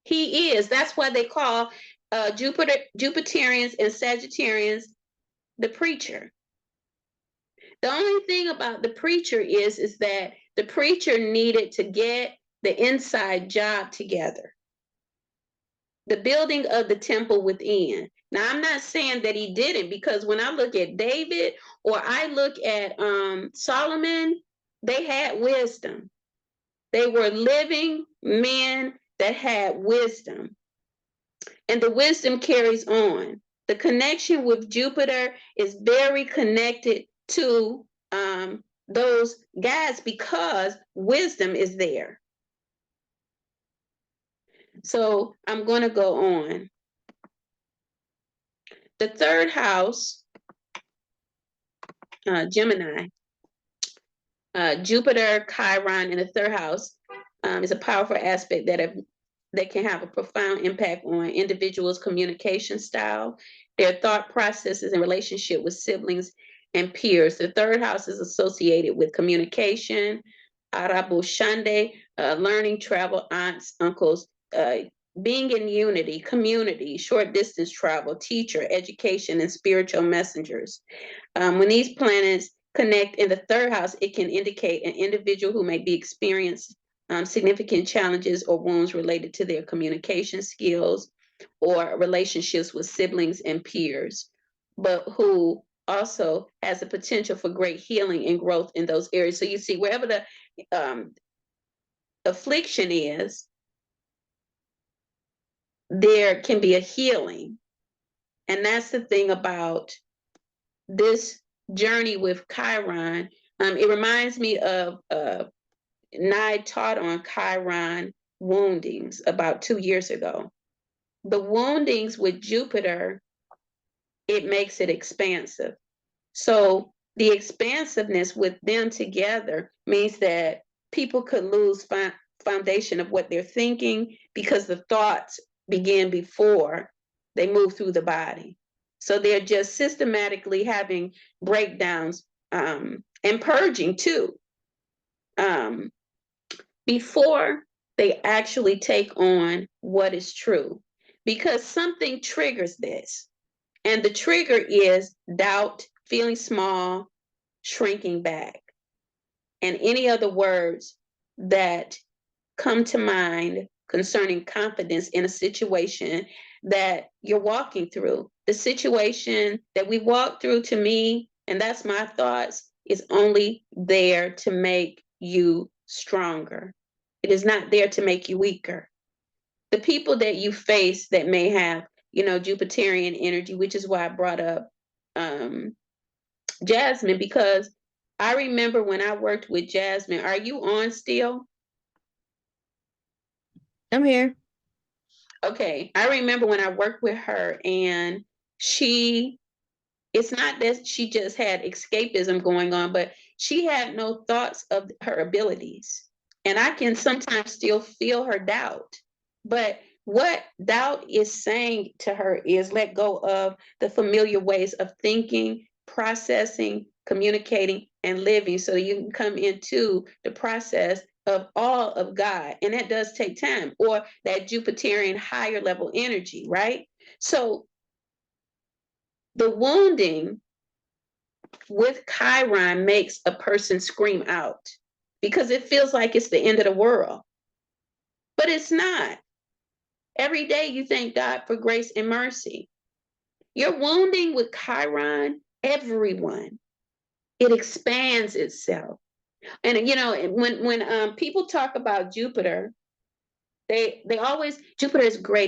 He is. That's why they call Jupiterians and Sagittarians the preacher. The only thing about the preacher is that the preacher needed to get the inside job together, the building of the temple within. Now, I'm not saying that he didn't, because when I look at David or I look at Solomon, they had wisdom. They were living men that had wisdom, and the wisdom carries on. The connection with Jupiter is very connected to those guys because wisdom is there. So I'm going to go on. The third house, Gemini, Jupiter, Chiron in the third house is a powerful aspect that can have a profound impact on individuals' communication style, their thought processes, and relationship with siblings and peers. The third house is associated with communication, Arabu Shande, learning, travel, aunts, uncles, being in unity, community, short distance travel, teacher, education, and spiritual messengers. When these planets connect in the third house, it can indicate an individual who may be experiencing significant challenges or wounds related to their communication skills or relationships with siblings and peers, but who also has the potential for great healing and growth in those areas. So you see, wherever the affliction is, there can be a healing. And that's the thing about this journey with Chiron. It reminds me of Nye taught on Chiron woundings about 2 years ago. The woundings with Jupiter, it makes it expansive. So the expansiveness with them together means that people could lose foundation of what they're thinking because the thoughts begin before they move through the body. So they're just systematically having breakdowns and purging too, before they actually take on what is true, because something triggers this. And the trigger is doubt, feeling small, shrinking back, and any other words that come to mind concerning confidence in a situation that you're walking through. The situation that we walk through, to me, and that's my thoughts, is only there to make you stronger. It is not there to make you weaker. The people that you face that may have, Jupiterian energy, which is why I brought up Jasmine, because I remember when I worked with Jasmine. Are you on still? I'm here. Okay. I remember when I worked with her, and it's not that she just had escapism going on, but she had no thoughts of her abilities. And I can sometimes still feel her doubt. But what doubt is saying to her is let go of the familiar ways of thinking, processing, communicating, and living, so you can come into the process of all of God. And that does take time, or that Jupiterian higher level energy, right? So the wounding with Chiron makes a person scream out because it feels like it's the end of the world. But it's not. Every day you thank God for grace and mercy. Your wounding with Chiron, everyone, it expands itself. And when people talk about Jupiter, they always, Jupiter is great.